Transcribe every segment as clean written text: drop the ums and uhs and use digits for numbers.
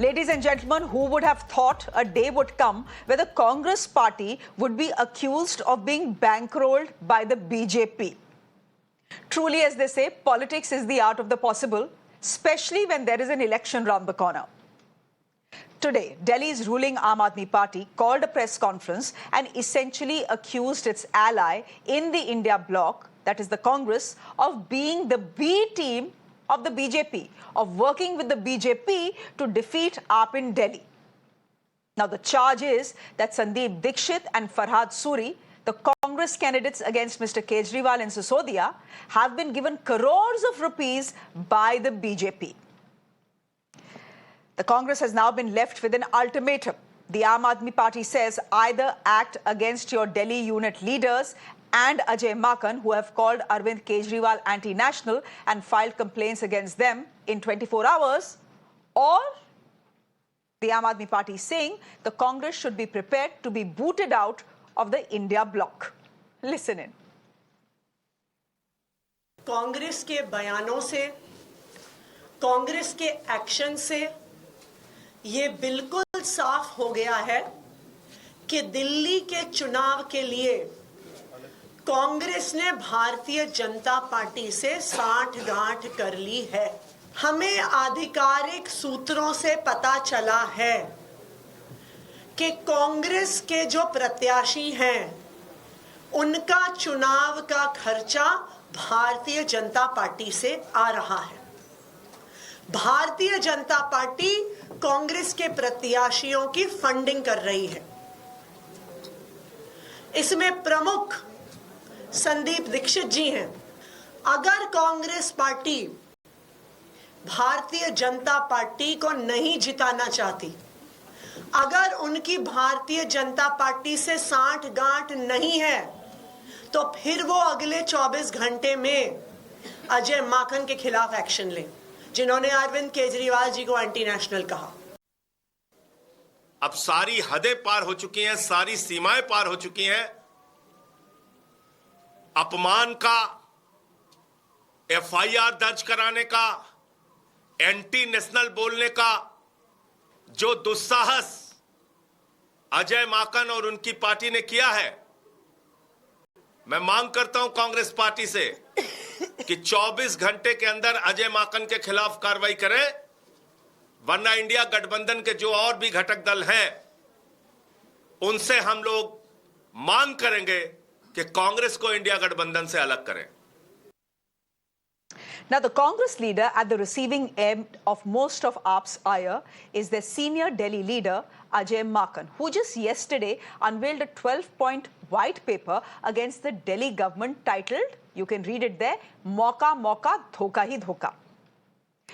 Ladies and gentlemen, who would have thought a day would come where the Congress party would be accused of being bankrolled by the BJP? Truly, as they say, politics is the art of the possible, especially when there is an election round the corner. Today, Delhi's ruling Aam Aadmi Party called a press conference and essentially accused its ally in the India Bloc, that is the Congress, of being the B team of the BJP, of working with the BJP to defeat AAP in Delhi. Now, the charge is that Sandeep Dikshit and Farhad Suri, the Congress candidates against Mr. Kejriwal in Sisodiya, have been given crores of rupees by the BJP. The Congress has now been left with an ultimatum. The Aam Aadmi Party says either act against your Delhi unit leaders and Ajay Maken, who have called Arvind Kejriwal anti-national and filed complaints against them in 24 hours, or the Aam Aadmi Party is saying the Congress should be prepared to be booted out of the India Bloc. Listen in. Congress के बयानों से, कांग्रेस के action से ये बिल्कुल साफ हो गया है कि दिल्ली के चुनाव के लिए कांग्रेस ने भारतीय जनता पार्टी से साठगांठ कर ली है। हमें आधिकारिक सूत्रों से पता चला है कि कांग्रेस के जो प्रत्याशी हैं उनका चुनाव का खर्चा भारतीय जनता पार्टी से आ रहा है। भारतीय जनता पार्टी कांग्रेस के प्रत्याशियों की फंडिंग कर रही है। इसमें प्रमुख संदीप दीक्षित जी हैं। अगर कांग्रेस पार्टी भारतीय जनता पार्टी को नहीं जिताना चाहती, अगर उनकी भारतीय जनता पार्टी से साठगांठ नहीं है, तो फिर वो अगले 24 घंटे में अजय माकन के खिलाफ एक्शन लें, जिन्होंने अरविंद केजरीवाल जी को एंटी नेशनल कहा। अब सारी हदें पार हो चुकी हैं, सारी सीमाएं पार हो चुकी हैं। अपमान का, एफआईआर दर्ज कराने का, एंटी नेशनल बोलने का जो दुस्साहस अजय माकन और उनकी पार्टी ने किया है, मैं मांग करता हूं कांग्रेस पार्टी से कि 24 घंटे के अंदर अजय माकन के खिलाफ कार्रवाई करें, वरना इंडिया गठबंधन के जो और भी घटक दल हैं उनसे हम लोग मांग करेंगे कि कांग्रेस को इंडिया गठबंधन से अलग करें। Now, the Congress leader at the receiving end of most of AAP's ire is their senior Delhi leader, Ajay Maken, who just yesterday unveiled a 12-point white paper against the Delhi government titled, you can read it there, Mauka Mauka Dhoka Hi Dhoka.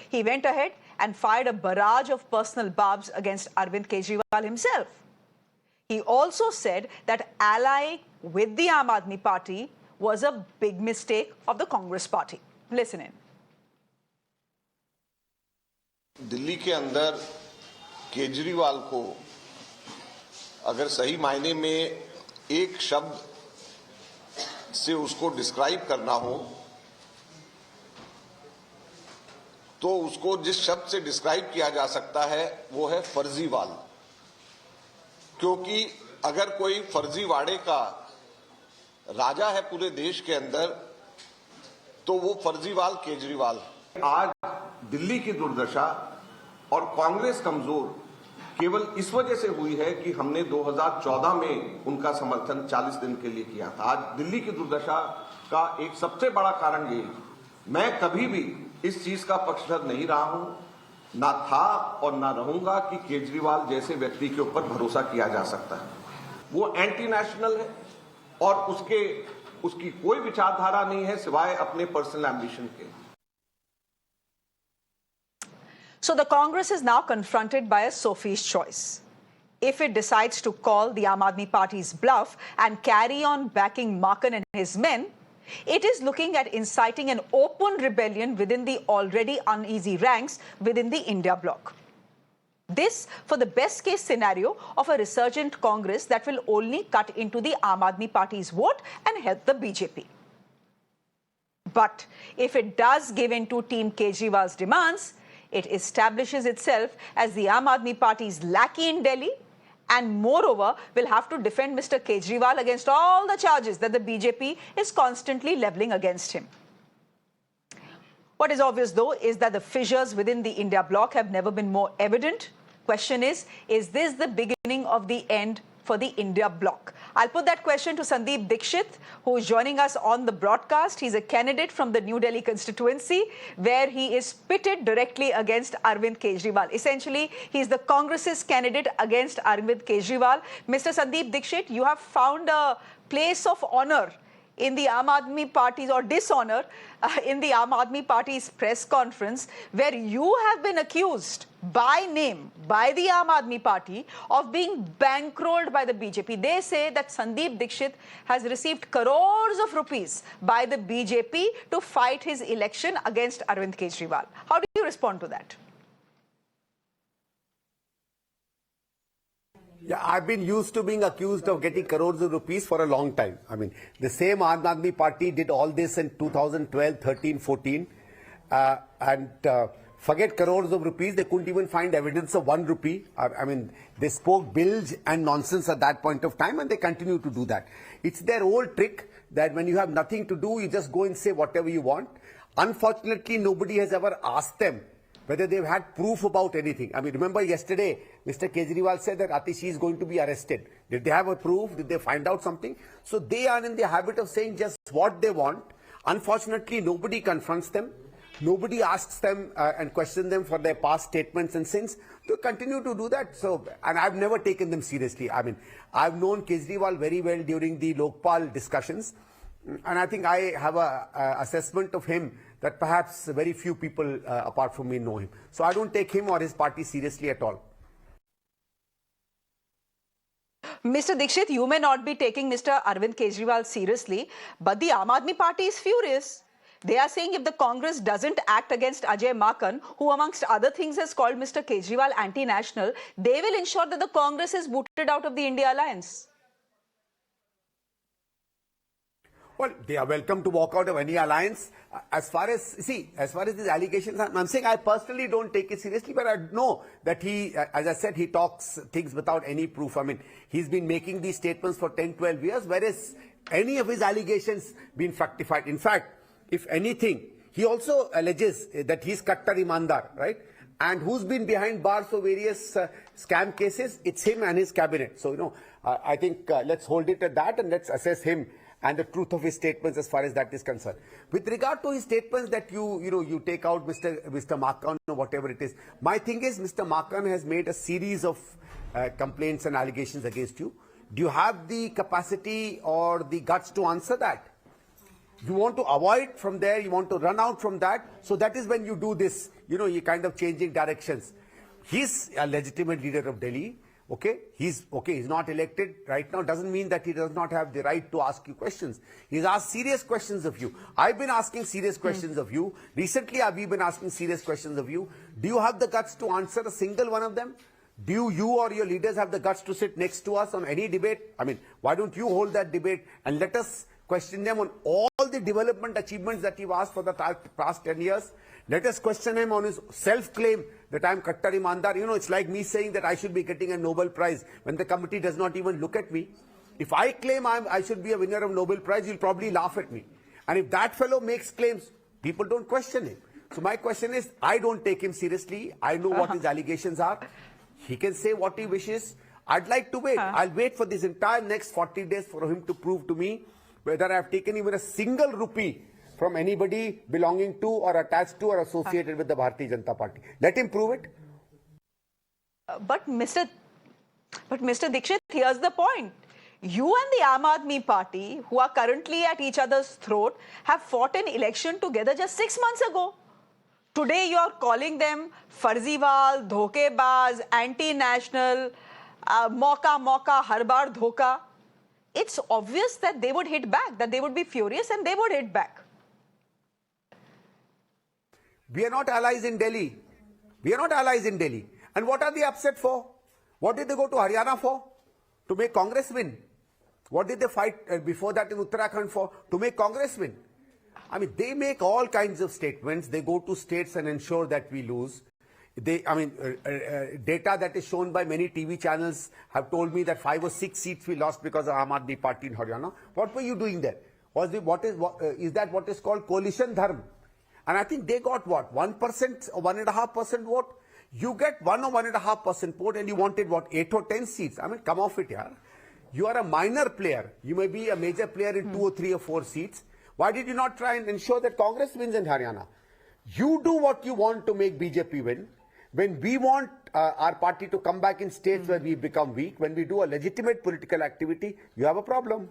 He went ahead and fired a barrage of personal barbs against Arvind Kejriwal himself. He also said that allying with the Aam Aadmi Party was a big mistake of the Congress party. Listen in. Delhi के अंदर केजरीवाल को अगर सही मायने में एक शब्द से उसको डिस्क्राइब करना हो तो उसको जिस शब्द से डिस्क्राइब किया जा सकता है वो है फर्जीवाल। क्योंकि अगर कोई फर्जीवाड़े का राजा है पूरे देश के अंदर तो वो फर्जीवाल केजरीवाल है। आज दिल्ली की दुर्दशा और कांग्रेस कमजोर केवल इस वजह से हुई है कि हमने 2014 में उनका समर्थन 40 दिन के लिए किया था। आज दिल्ली की दुर्दशा का एक सबसे बड़ा कारण ये, मैं कभी भी इस चीज का पक्षधर नहीं रहा हूं, ना था और ना रहूंगा कि केजरीवाल जैसे व्यक्ति के ऊपर भरोसा किया जा सकता है। वो एंटी नेशनल है और उसकी कोई विचारधारा नहीं है सिवाय अपने पर्सनल एम्बिशन के। So the Congress is now confronted by a Sophie's choice. If it decides to call the Aam Aadmi Party's bluff and carry on backing Maken and his men, it is looking at inciting an open rebellion within the already uneasy ranks within the India Bloc. This for the best case scenario of a resurgent Congress that will only cut into the Aam Aadmi Party's vote and help the BJP. But if it does give in to Team Kejriwal's demands, It establishes itself as the Aam Aadmi Party's lackey in Delhi, and moreover will have to defend Mr. Kejriwal against all the charges that the BJP is constantly levelling against him. What is obvious though is that the fissures within the India bloc have never been more evident. Question is this the beginning of the end for the India bloc? I'll put that question to Sandip Dikshit, who is joining us on the broadcast. He's a candidate from the New Delhi constituency, where he is pitted directly against Arvind Kejriwal. Essentially, he's the Congress's candidate against Arvind Kejriwal. Mr. Sandip Dikshit, you have found a place of honor in the Aam Aadmi Party's, or dishonor in the Aam Aadmi Party's press conference, where you have been accused by name by the Aam Aadmi Party of being bankrolled by the BJP. They say that Sandeep Dikshit has received crores of rupees by the BJP to fight his election against Arvind Kejriwal. How do you respond to that? Yeah, I've been used to being accused of getting crores of rupees for a long time. I mean, the same Aam Aadmi Party did all this in 2012, 13, 14. Forget crores of rupees, they couldn't even find evidence of 1 rupee. I mean, they spoke bilge and nonsense at that point of time, and they continue to do that. It's their old trick that when you have nothing to do, you just go and say whatever you want. Unfortunately, nobody has ever asked them whether they've had proof about anything. I mean, remember yesterday, Mr. Kejriwal said that Atishi is going to be arrested. Did they have a proof? Did they find out something? So they are in the habit of saying just what they want. Unfortunately, nobody confronts them. Nobody asks them and questions them for their past statements and sins. They continue to do that. So, and I've never taken them seriously. I mean, I've known Kejriwal very well during the Lokpal discussions. And I think I have a assessment of him that perhaps very few people apart from me know him. So I don't take him or his party seriously at all. Mr. Dikshit, you may not be taking Mr. Arvind Kejriwal seriously, but the Aam Aadmi Party is furious. They are saying if the Congress doesn't act against Ajay Maken, who amongst other things has called Mr. Kejriwal anti-national, they will ensure that the Congress is booted out of the India alliance. Well, they are welcome to walk out of any alliance. As far as these allegations, I'm saying I personally don't take it seriously, but I know that he, as I said, he talks things without any proof. I mean, he's been making these statements for 10, 12 years, whereas any of his allegations been fructified. In fact, if anything, he also alleges that he's Kattar Imandar, right? And who's been behind bars for various scam cases? It's him and his cabinet. So, you know, I think let's hold it at that and let's assess him and the truth of his statements as far as that is concerned. With regard to his statements that you take out Mr. Maken or whatever it is, my thing is Mr. Maken has made a series of complaints and allegations against you. Do you have the capacity or the guts to answer that? You want to avoid from there, you want to run out from that. So that is when you do this, you're kind of changing directions. He's a legitimate leader of Delhi. Okay, he's not elected right now, doesn't mean that he does not have the right to ask you questions. He's asked serious questions of you. I've been asking serious questions of you. Recently, we've been asking serious questions of you. Do you have the guts to answer a single one of them? Do you or your leaders have the guts to sit next to us on any debate? I mean, why don't you hold that debate and let us question them on all the development achievements that you've asked for the past 10 years? Let us question him on his self-claim that I'm Kattar Imandar. It's like me saying that I should be getting a Nobel Prize when the committee does not even look at me. If I claim I should be a winner of Nobel Prize, you'll probably laugh at me. And if that fellow makes claims, people don't question him. So my question is, I don't take him seriously. I know what his allegations are. He can say what he wishes. I'd like to wait. I'll wait for this entire next 40 days for him to prove to me whether I've taken even a single rupee from anybody belonging to or attached to or associated with the Bharatiya Janata Party. Let him prove it. But Mr. Dikshit, here's the point. You and the Aam Aadmi Party, who are currently at each other's throat, have fought an election together just 6 months ago. Today you are calling them Farziwal, Dhokebaz, anti-national, Mauka, har baar dhoka. It's obvious that they would hit back, that they would be furious and they would hit back. We are not allies in Delhi. We are not allies in Delhi. And what are they upset for? What did they go to Haryana for? To make Congress win. What did they fight before that in Uttarakhand for? To make Congress win. I mean, they make all kinds of statements. They go to states and ensure that we lose. Data that is shown by many TV channels have told me that 5 or 6 seats we lost because of Aam Aadmi Party in Haryana. What were you doing there? Is that what is called coalition dharma? And I think they got what, 1% or 1.5% vote? You get 1 or 1.5% vote and you wanted what, 8 or 10 seats? I mean, come off it, yaar. You are a minor player. You may be a major player in 2 or 3 or 4 seats. Why did you not try and ensure that Congress wins in Haryana? You do what you want to make BJP win. When we want our party to come back in states where we become weak, when we do a legitimate political activity, you have a problem.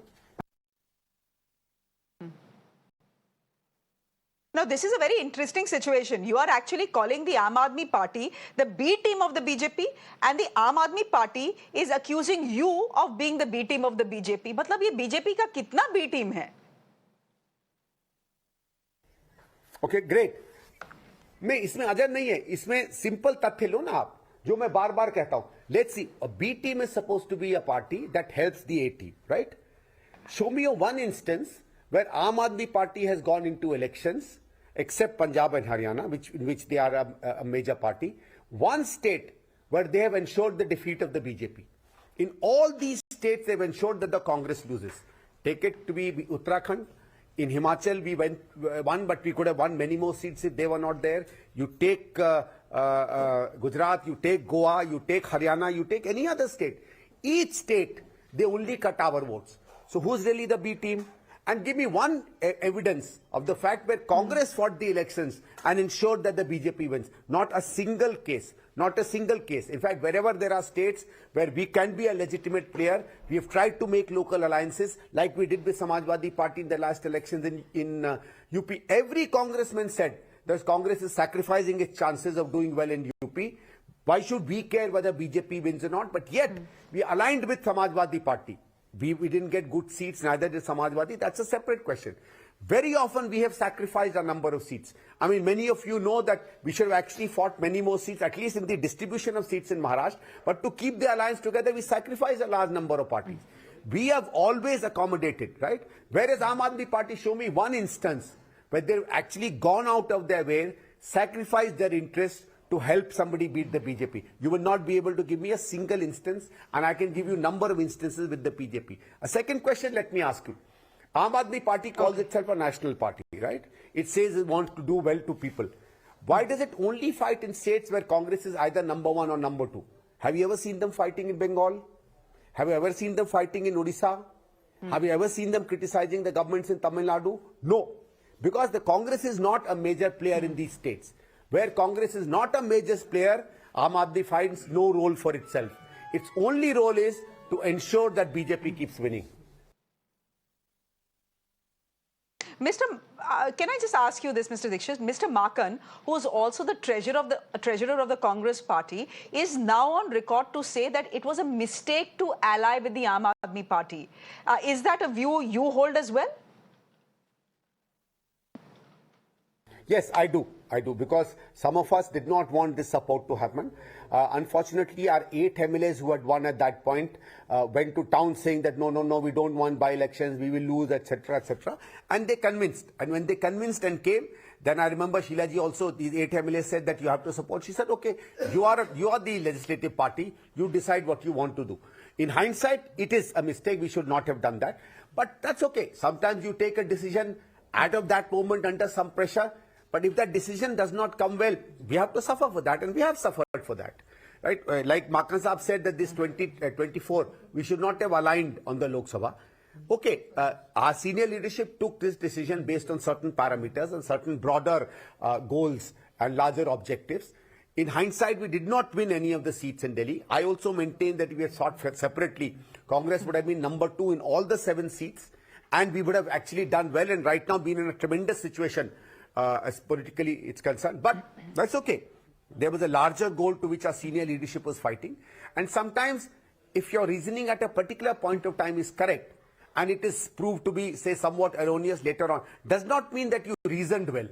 Now, this is a very interesting situation. You are actually calling the Aam Aadmi Party the B team of the BJP, and the Aam Aadmi Party is accusing you of being the B team of the BJP. मतलब ये BJP का कितना B team है? Okay, great. नहीं, इसमें अजर नहीं है. इसमें सिंपल तथ्य लो ना आप, जो मैं बार बार कहता हूं. Let's see, a B team is supposed to be a party that helps the A team, right? Show me one instance where Aam Aadmi Party has gone into elections, except Punjab and Haryana, in which they are a major party. One state where they have ensured the defeat of the BJP. In all these states, they've ensured that the Congress loses. Take it to be Uttarakhand. In Himachal, we won, but we could have won many more seats if they were not there. You take Gujarat, you take Goa, you take Haryana, you take any other state. Each state, they only cut our votes. So who's really the B team? And give me one evidence of the fact where Congress fought the elections and ensured that the BJP wins. Not a single case. Not a single case. In fact, wherever there are states where we can be a legitimate player, we have tried to make local alliances like we did with Samajwadi Party in the last elections in UP. Every congressman said that Congress is sacrificing its chances of doing well in UP. Why should we care whether BJP wins or not? But yet, we aligned with Samajwadi Party. We didn't get good seats, neither did Samajwadi. That's a separate question. Very often we have sacrificed a number of seats. I mean, many of you know that we should have actually fought many more seats, at least in the distribution of seats in Maharashtra. But to keep the alliance together, we sacrificed a large number of parties. We have always accommodated, right? Whereas Aam Aadmi Party, show me one instance where they've actually gone out of their way, sacrificed their interests to help somebody beat the BJP. You will not be able to give me a single instance, and I can give you a number of instances with the BJP. A second question, let me ask you. Aam Aadmi Party calls itself a national party, right? It says it wants to do well to people. Why does it only fight in states where Congress is either number 1 or number 2? Have you ever seen them fighting in Bengal? Have you ever seen them fighting in Odisha? Have you ever seen them criticizing the governments in Tamil Nadu? No. Because the Congress is not a major player in these states. Where Congress is not a major player, Aam Aadmi finds no role for itself. Its only role is to ensure that BJP keeps winning. Can I just ask you this, Mr. Dikshit? Mr. Maken, who is also the treasurer of the Congress party, is now on record to say that it was a mistake to ally with the Aam Aadmi Party. Is that a view you hold as well? Yes, I do. Because some of us did not want this support to happen. Unfortunately, our 8 MLAs who had won at that point went to town saying that no, we don't want by-elections, we will lose, etc., etc. And they convinced. And when they convinced and came, then I remember Sheila ji also, these 8 MLAs said that you have to support. She said, okay, you are the legislative party, you decide what you want to do. In hindsight, it is a mistake, we should not have done that. But that's okay. Sometimes you take a decision out of that moment under some pressure. But if that decision does not come well, we have to suffer for that, and we have suffered for that. Right? Like Maken Saab said that this 2024, we should not have aligned on the Lok Sabha. Okay, our senior leadership took this decision based on certain parameters and certain broader goals and larger objectives. In hindsight, we did not win any of the seats in Delhi. I also maintain that we had sought separately. Congress would have been number 2 in all the 7 seats, and we would have actually done well and right now been in a tremendous situation as politically it's concerned. But that's okay. There was a larger goal to which our senior leadership was fighting. And sometimes, if your reasoning at a particular point of time is correct, and it is proved to be, say, somewhat erroneous later on, does not mean that you reasoned well.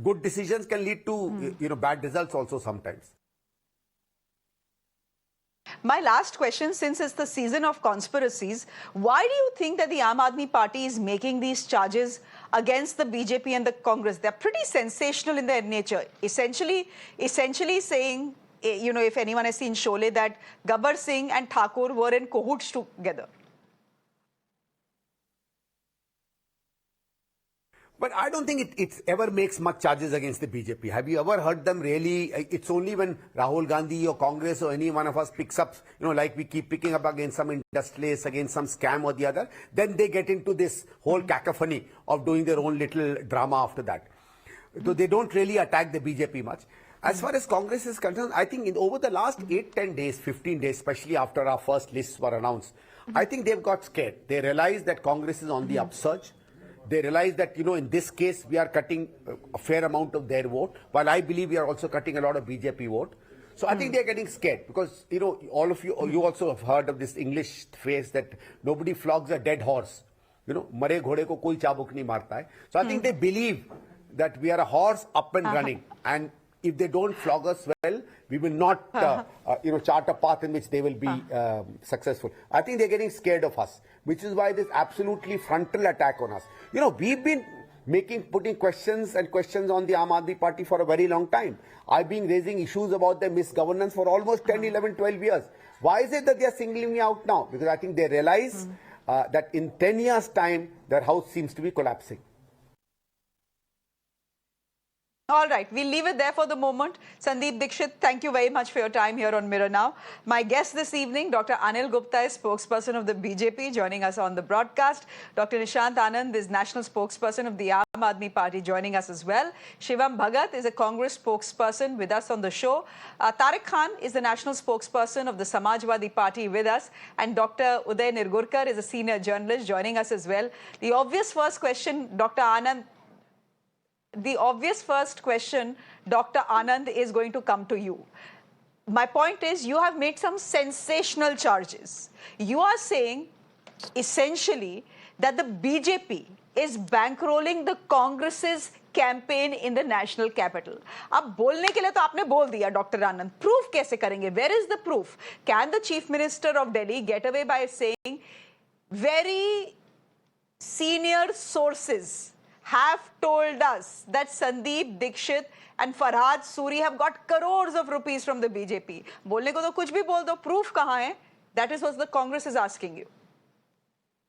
Good decisions can lead to, bad results also sometimes. My last question, since it's the season of conspiracies, why do you think that the Aam Aadmi Party is making these charges against the BJP and the Congress? They're pretty sensational in their nature. Essentially saying, if anyone has seen Sholay, that Gabbar Singh and Thakur were in cahoots together. But I don't think it ever makes much charges against the BJP. Have you ever heard them really? It's only when Rahul Gandhi or Congress or any one of us picks up, like we keep picking up against some industrialist, against some scam or the other, then they get into this whole cacophony of doing their own little drama after that. So they don't really attack the BJP much. As far as Congress is concerned, I think over the last 8, 10 days, 15 days, especially after our first lists were announced, I think they've got scared. They realized that Congress is on the upsurge. They realize that, in this case, we are cutting a fair amount of their vote, while I believe we are also cutting a lot of BJP vote. So I think they're getting scared because, all of you also have heard of this English phrase that nobody flogs a dead horse. Mare ghode ko koi chabuk nahi marta hai. So I think they believe that we are a horse up and running. And if they don't flog us well, we will not, chart a path in which they will be successful. I think they're getting scared of us, which is why this absolutely frontal attack on us. We've been putting questions on the Aam Aadmi Party for a very long time. I've been raising issues about their misgovernance for almost 10, 11, 12 years. Why is it that they are singling me out now? Because I think they realize that in 10 years' time, their house seems to be collapsing. All right, we'll leave it there for the moment. Sandip Dikshit, thank you very much for your time here on Mirror Now. My guest this evening, Dr. Anil Gupta is spokesperson of the BJP, joining us on the broadcast. Dr. Nishant Anand is national spokesperson of the Aam Aadmi Party, joining us as well. Shivam Bhagat is a Congress spokesperson with us on the show. Tariq Khan is the national spokesperson of the Samajwadi Party with us. And Dr. Uday Nirgudkar is a senior journalist, joining us as well. The obvious first question, Dr. Anand, Dr. Anand, is going to come to you. My point is, you have made some sensational charges. You are saying, essentially, that the BJP is bankrolling the Congress's campaign in the national capital. अब बोलने के लिए तो आपने बोल दिया, Dr. Anand. Proof कैसे करेंगे? Where is the proof? Can the Chief Minister of Delhi get away by saying very senior sources have told us that Sandeep Dikshit and Farhad Suri have got crores of rupees from the BJP? बोलने को तो कुछ भी बोल दो, proof कहाँ है? That is what the Congress is asking you.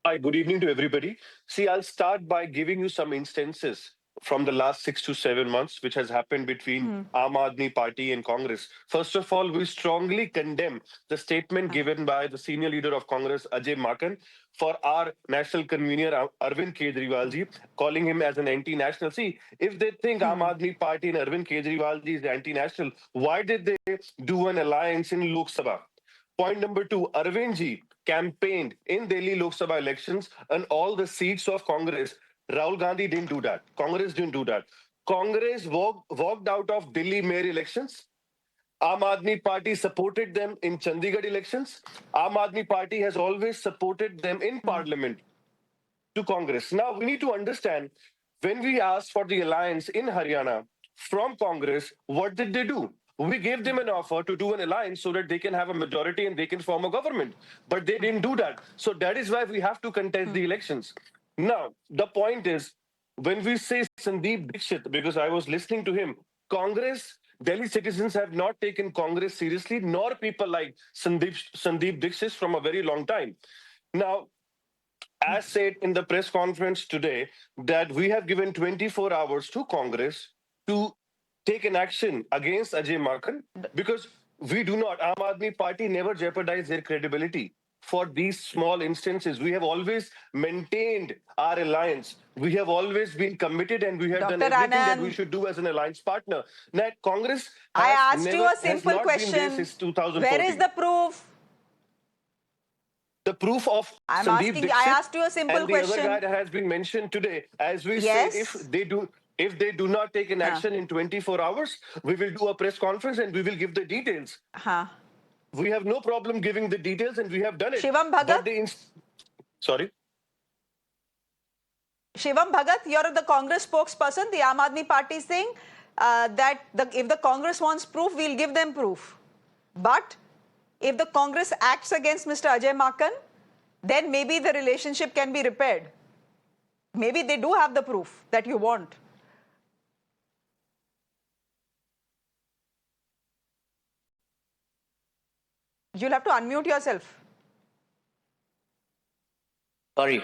Hi, good evening to everybody. See, I'll start by giving you some instances from the last 6 to 7 months, which has happened between Aam Aadmi Party and Congress. First of all, we strongly condemn the statement given by the senior leader of Congress, Ajay Maken, for our national convener, Arvind Kejriwal ji, calling him as an anti-national. See, if they think Aam Aadmi Party and Arvind Kejriwal ji is anti-national, why did they do an alliance in Lok Sabha? Point number 2, Arvind ji campaigned in Delhi Lok Sabha elections on all the seats of Congress. Rahul Gandhi didn't do that. Congress didn't do that. Congress walked out of Delhi mayor elections. Aam Aadmi Party supported them in Chandigarh elections. Aam Aadmi Party has always supported them in parliament to Congress. Now, we need to understand, when we asked for the alliance in Haryana from Congress, what did they do? We gave them an offer to do an alliance so that they can have a majority and they can form a government. But they didn't do that. So that is why we have to contest the elections. Now, the point is, when we say Sandeep Dikshit, because I was listening to him, Congress, Delhi citizens have not taken Congress seriously, nor people like Sandeep Dikshit from a very long time. Now, as said in the press conference today, that we have given 24 hours to Congress to take an action against Ajay Maken, because we do not, Aam Aadmi Party never jeopardize their credibility. For these small instances, we have always maintained our alliance. We have always been committed, and we have done everything that we should do as an alliance partner. Now, Congress I asked you a simple question. Since 2014. Where is the proof? The proof of I'm Sandeep asking, Dikshit I asked you a simple and question. the other guy that has been mentioned today. As we Yes. say, if they do not take an action in 24 hours, we will do a press conference and we will give the details. We have no problem giving the details, and we have done it. Shivam Bhagat? Sorry? Shivam Bhagat, you're the Congress spokesperson. The Aam Aadmi Party is saying that if the Congress wants proof, we'll give them proof. But if the Congress acts against Mr. Ajay Maken, then maybe the relationship can be repaired. Maybe they do have the proof that you want. You'll have to unmute yourself. Sorry.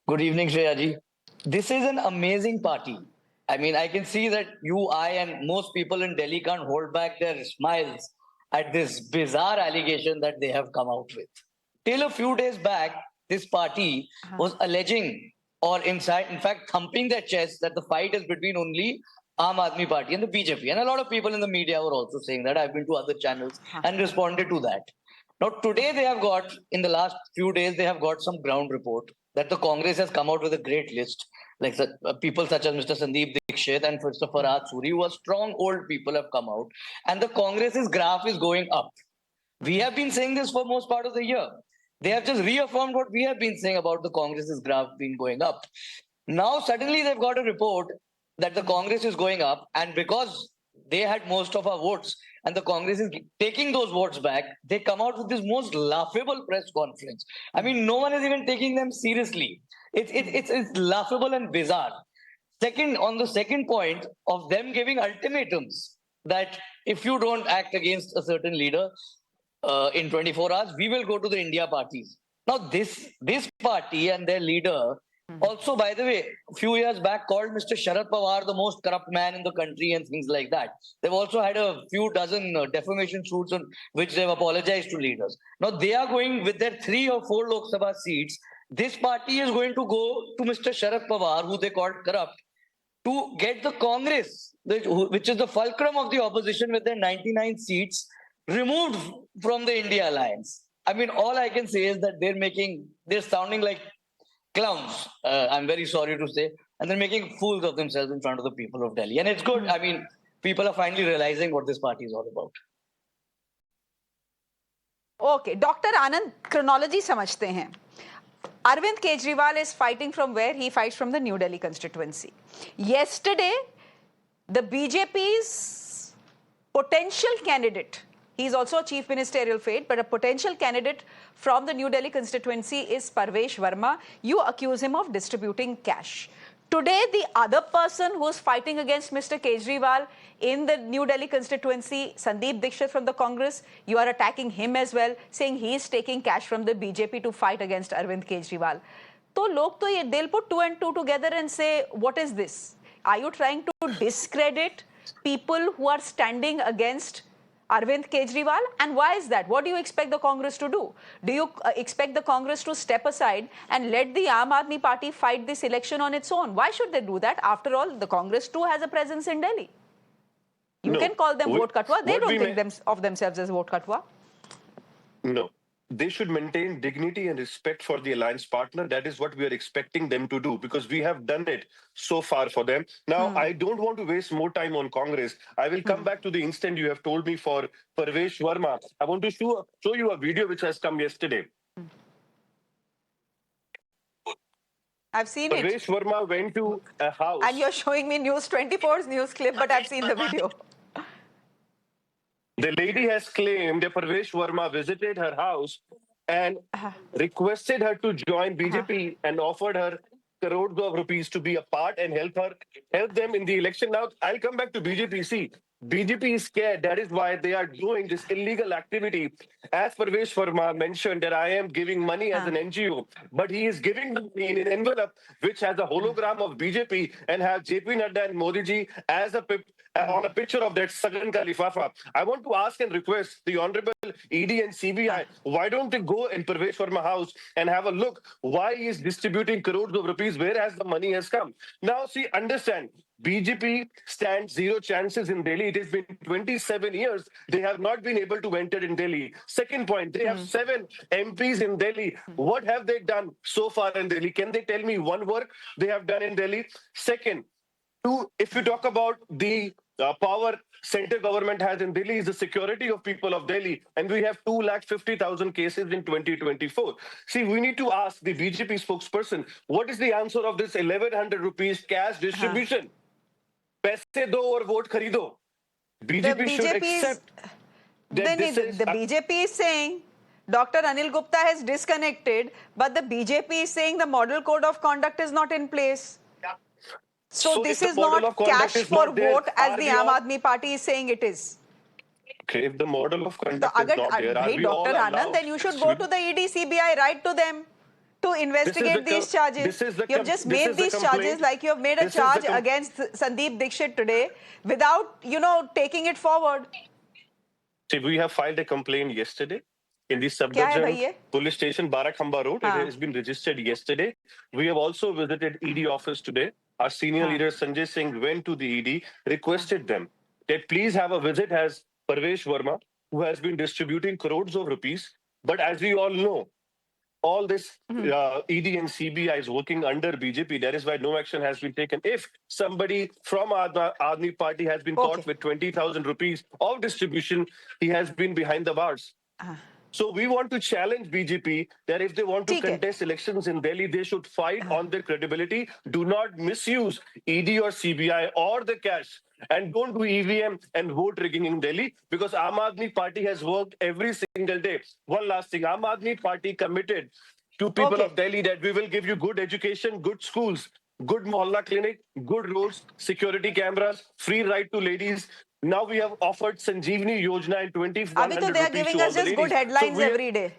Good evening, Shreya ji. This is an amazing party. I mean, I can see that you, I, and most people in Delhi can't hold back their smiles at this bizarre allegation that they have come out with. Till a few days back, this party was alleging or in fact thumping their chest that the fight is between only Aam Aadmi Party and the BJP. And a lot of people in the media were also saying that. I've been to other channels and responded to that. Now, today they have got, in the last few days, they have got some ground report that the Congress has come out with a great list, like people such as Mr. Sandeep Dikshit and Mr. Farhad Suri, who are strong old people, have come out, and the Congress's graph is going up. We have been saying this for most part of the year. They have just reaffirmed what we have been saying about the Congress's graph being going up. Now, suddenly they've got a report that the Congress is going up, and because they had most of our votes, and the Congress is taking those votes back, they come out with this most laughable press conference. I mean, no one is even taking them seriously. It's laughable and bizarre. Second, on the second point of them giving ultimatums that if you don't act against a certain leader in 24 hours, we will go to the India parties. Now, this party and their leader also, by the way, a few years back called Mr. Sharad Pawar the most corrupt man in the country and things like that. They've also had a few dozen defamation suits on which they've apologized to leaders. Now they are going with their 3 or 4 Lok Sabha seats. This party is going to go to Mr. Sharad Pawar, who they called corrupt, to get the Congress, which is the fulcrum of the opposition with their 99 seats, removed from the India alliance. I mean, all I can say is that they're sounding like clowns, I'm very sorry to say, and they're making fools of themselves in front of the people of Delhi. And it's good. I mean, people are finally realizing what this party is all about. Okay, Dr. Anand, chronology समझते हैं. Arvind Kejriwal is fighting from where? He fights from the New Delhi constituency. Yesterday, the BJP's potential candidate, he's also a chief ministerial fate, but a potential candidate from the New Delhi constituency is Parvesh Verma. You accuse him of distributing cash. Today, the other person who's fighting against Mr. Kejriwal in the New Delhi constituency, Sandip Dikshit from the Congress, you are attacking him as well, saying he is taking cash from the BJP to fight against Arvind Kejriwal. So, they'll put 2 and 2 together and say, what is this? Are you trying to discredit people who are standing against Arvind Kejriwal? And why is that? What do you expect the Congress to do? Do you expect the Congress to step aside and let the Aam Aadmi Party fight this election on its own? Why should they do that? After all, the Congress too has a presence in Delhi. You can call them vote katwa. They don't think of themselves as vote katwa. No. They should maintain dignity and respect for the alliance partner. That is what we are expecting them to do, because we have done it so far for them. Now, I don't want to waste more time on Congress. I will come back to the instant you have told me for Parvesh Verma. I want to show you a video which has come yesterday. I've seen Parvesh Verma went to a house. And you're showing me News 24's news clip, but I've seen the video. The lady has claimed that Parvesh Verma visited her house and requested her to join BJP and offered her crores of rupees to be a part and help them in the election. Now, I'll come back to BJP. See, BJP is scared. That is why they are doing this illegal activity. As Parvesh Verma mentioned that I am giving money as an NGO, but he is giving me in an envelope which has a hologram of BJP and have JP Nadda and Modi ji as on a picture of that Sagan ka lifafa. I want to ask and request the Honorable ED and CBI, why don't they go in Parvesh Verma house and have a look why he is distributing crores of rupees, where has the money has come. Now, see, understand, BJP stands 0 chances in Delhi. It has been 27 years. They have not been able to enter in Delhi. Second point, they have 7 MPs in Delhi. What have they done so far in Delhi? Can they tell me one work they have done in Delhi? Second, if you talk about the power center government has in Delhi is the security of people of Delhi, and we have 250,000 cases in 2024. See, we need to ask the BJP spokesperson, what is the answer of this 1,100 rupees cash distribution? Paise do or vote kharido. BJP should accept. then the BJP is saying Dr. Anil Gupta has disconnected, but the BJP is saying the model code of conduct is not in place. So this is not cash for vote as the Aam Aadmi Party is saying it is. Okay, if the model of So conduct is not there, are we all Dr. allowed? Anand, then you should go to the ED, CBI, write to them to investigate these charges. You have just made these charges, like you have made a charge against Sandip Dikshit today without, taking it forward. See, we have filed a complaint yesterday in the Sabdajan police station, Barakhamba Road. It has been registered yesterday. We have also visited ED office today. Our senior leader Sanjay Singh went to the ED, requested them that please have a visit as Parvesh Verma, who has been distributing crores of rupees. But as we all know, all this ED and CBI is working under BJP. That is why no action has been taken. If somebody from Aadmi Party has been caught with 20,000 rupees of distribution, he has been behind the bars. So we want to challenge BJP that if they want to contest elections in Delhi, they should fight on their credibility. Do not misuse ED or CBI or the cash. And don't do EVM and vote rigging in Delhi, because Aam Aadmi Party has worked every single day. One last thing, Aam Aadmi Party committed to people of Delhi that we will give you good education, good schools, good mohalla clinic, good roads, security cameras, free ride to ladies. Now we have offered Sanjeevani Yojana in 2,100 rupees. They are giving us just good headlines every day.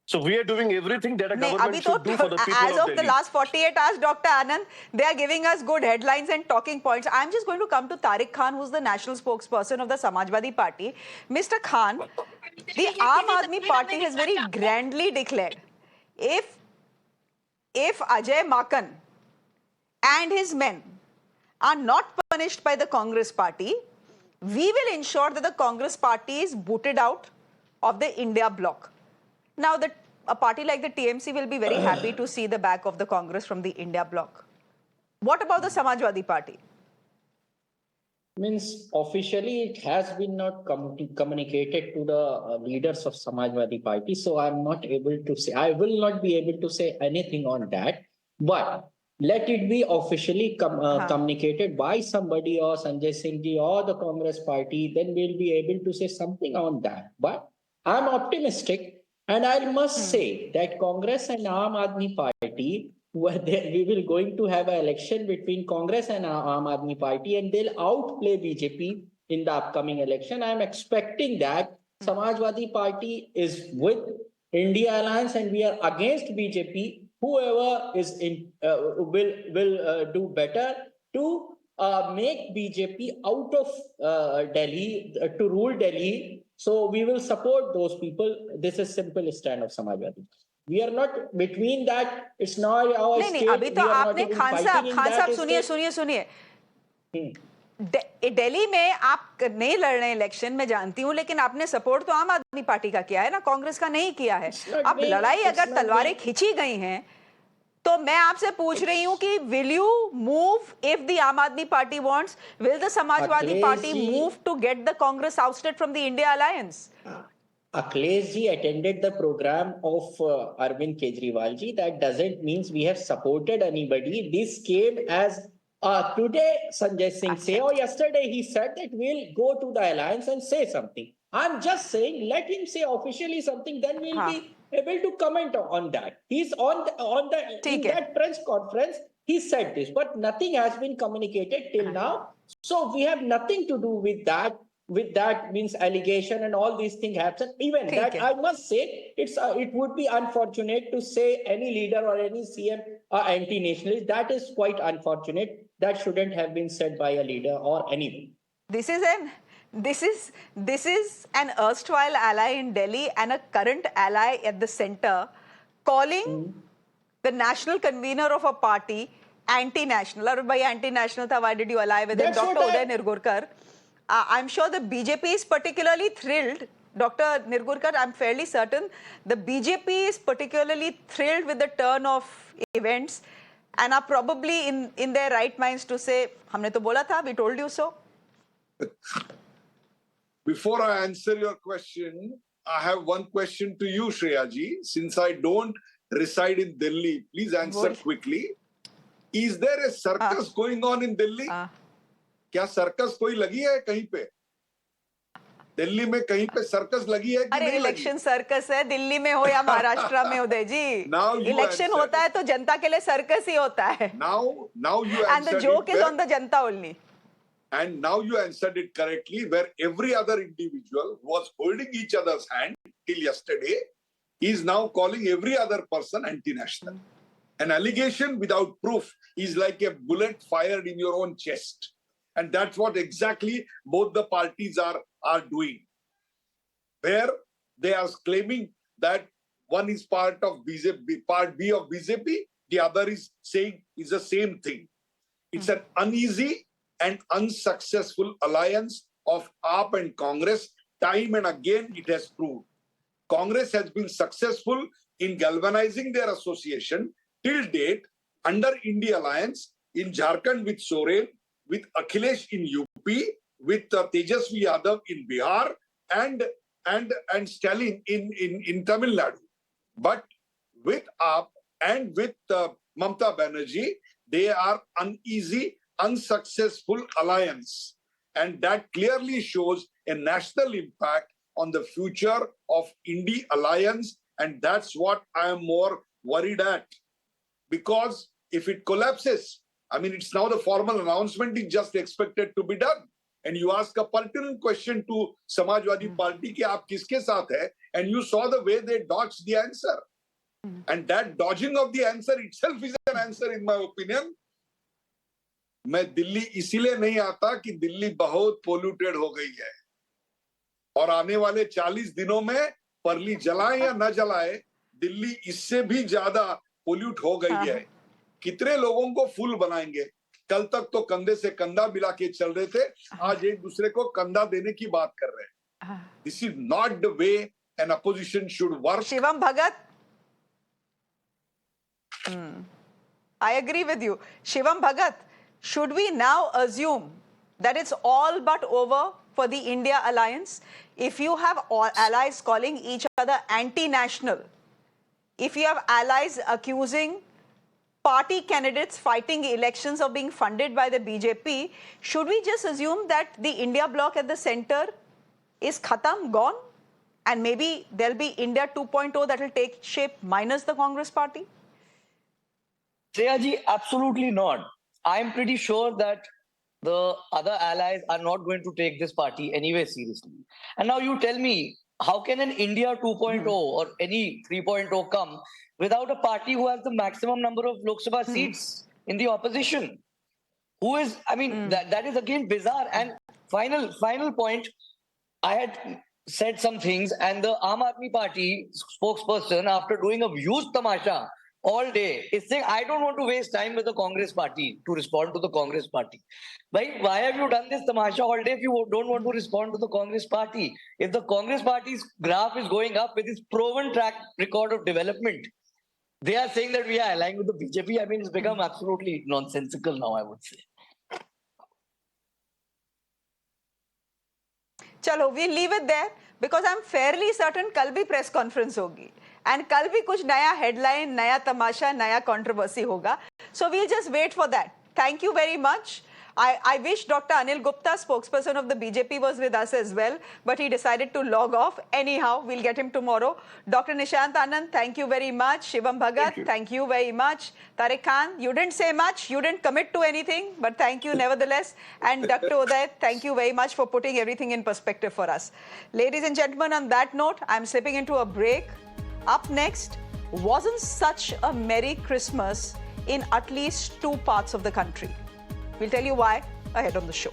So we are doing everything that a government should do for the people as of of the last 48 hours, Dr. Anand, they are giving us good headlines and talking points. I'm just going to come to Tariq Khan, who's the national spokesperson of the Samajwadi Party. Mr. Khan, the Aam Aadmi Party has very grandly declared, if Ajay Maken and his men are not punished by the Congress Party, we will ensure that the Congress Party is booted out of the India Bloc. Now, a party like the TMC will be very happy to see the back of the Congress from the India Bloc. What about the Samajwadi Party? Means officially it has been not communicated to the leaders of Samajwadi Party, so I'm not able to say, I will not be able to say anything on that, but let it be officially communicated by somebody or Sanjay Singh ji or the Congress Party, then we'll be able to say something on that. But I'm optimistic. And I must say that Congress and Aam Aadmi Party, we will going to have an election between Congress and Aam Aadmi Party, and they'll outplay BJP in the upcoming election. I'm expecting that Samajwadi Party is with India Alliance and we are against BJP. Whoever is in will do better to make BJP out of Delhi, to rule Delhi. So we will support those people. This is simple stand of Samajwadi. We are not between that. It's not our state. नहीं, अभी तो आपने खान साहब सुनिए दिल्ली में आप नहीं लड़ रहे इलेक्शन में जानती हूँ, लेकिन आपने सपोर्ट तो आम आदमी पार्टी का किया है ना, कांग्रेस का नहीं किया है. अब लड़ाई अगर तलवारें खींची गई हैं तो मैं आपसे पूछ रही हूँ कि will you move if the Aam Aadmi Party wants? Will the Samajwadi Party move to get the Congress ousted from the India Alliance? Akhilesh ji attended the program of Arvind Kejriwal ji. That doesn't mean we have supported anybody. This came as today Sanjay Singh say, or yesterday he said that we'll go to the alliance and say something. I'm just saying, let him say officially something, then we'll be able to comment on that. He's in that press conference, he said this, but nothing has been communicated till now. So we have nothing to do with that. With that means allegation and all these things happen. Even that, I must say, it would be unfortunate to say any leader or any CM are anti-nationalist. That is quite unfortunate. That shouldn't have been said by a leader or anyone. This is an erstwhile ally in Delhi and a current ally at the center calling the national convener of a party anti-national. Or by anti-national, why did you ally with him? Dr. Uday Nirgudkar. I'm sure the BJP is particularly thrilled. Dr. Nirgudkar, I'm fairly certain the BJP is particularly thrilled with the turn of events and are probably in their right minds to say, "Humne to bola tha, we told you so." Before I answer your question, I have one question to you, Shreya ji. Since I don't reside in Delhi, please answer quickly. Is there a circus going on in Delhi? क्या circus कोई लगी है कहीं पे? दिल्ली में कहीं पे circus लगी है कि अरे नहीं लगी? इलेक्शन सर्कस है, दिल्ली में हो या महाराष्ट्र में, उदय जी। Now you इलेक्शन answered होता है तो जनता के लिए सर्कस ही होता है। Now you And the answered joke it is where- on the Janata only. And now you answered it correctly, where every other individual who was holding each other's hand till yesterday is now calling every other person anti-national. An allegation without proof is like a bullet fired in your own chest. And that's what exactly both the parties are doing. Where they are claiming that one is part of BJP, part B of BJP, the other is saying is the same thing. It's an uneasy and unsuccessful alliance of AAP and Congress. Time and again it has proved. Congress has been successful in galvanizing their association till date under India Alliance in Jharkhand with Soren, with Akhilesh in UP, with Tejasvi Yadav in Bihar, and Stalin in Tamil Nadu. But with AAP and with Mamata Banerjee, they are uneasy, unsuccessful alliance. And that clearly shows a national impact on the future of India Alliance. And that's what I am more worried at. Because if it collapses, I mean, it's now the formal announcement is just expected to be done. And you ask a pertinent question to Samajwadi Party ki aap kiske saath hai, and you saw the way they dodged the answer. And that dodging of the answer itself is an answer in my opinion. मैं दिल्ली इसीलिए नहीं आता कि दिल्ली बहुत polluted हो गई है और आने वाले 40 दिनों में परली जलाए या न जलाए दिल्ली इससे भी ज्यादा पोल्यूट हो गई है। कितने लोगों को फूल बनाएंगे? कल तक तो कंधे से कंधा मिला के चल रहे थे, आज एक दूसरे को कंधा देने की बात कर रहे हैं। This is not the way an opposition should work. Shivam Bhagat, I agree with you. Shivam Bhagat, should we now assume that it's all but over for the India alliance? If you have all allies calling each other anti-national, if you have allies accusing party candidates fighting elections of being funded by the BJP, should we just assume that the India bloc at the center is khatam, gone? And maybe there'll be India 2.0 that will take shape minus the Congress party? Shreya ji, absolutely not. I'm pretty sure that the other allies are not going to take this party anyway seriously. And now you tell me, how can an India 2.0 or any 3.0 come without a party who has the maximum number of Lok Sabha seats in the opposition? Who is, I mean, that is again bizarre. And final point, I had said some things and the Aam Aadmi Party spokesperson, after doing a huge tamasha all day, is saying, I don't want to waste time with the Congress party to respond to the Congress party. Why have you done this tamasha all day if you don't want to respond to the Congress party? If the Congress party's graph is going up with its proven track record of development, they are saying that we are aligning with the BJP. I mean, it's become absolutely nonsensical now, I would say. Chalo, we'll leave it there because I'm fairly certain kal bhi press conference hogi. And kal bhi kuch naya headline, naya tamasha, naya controversy hoga. So we'll just wait for that. Thank you very much. I wish Dr. Anil Gupta, spokesperson of the BJP, was with us as well, but he decided to log off. Anyhow, we'll get him tomorrow. Dr. Nishant Anand, thank you very much. Shivam Bhagat, thank you very much. Tariq Khan, you didn't say much, you didn't commit to anything, but thank you nevertheless. And Dr. Uday, thank you very much for putting everything in perspective for us. Ladies and gentlemen, on that note, I'm slipping into a break. Up next, wasn't such a Merry Christmas in at least 2 parts of the country. We'll tell you why ahead on the show.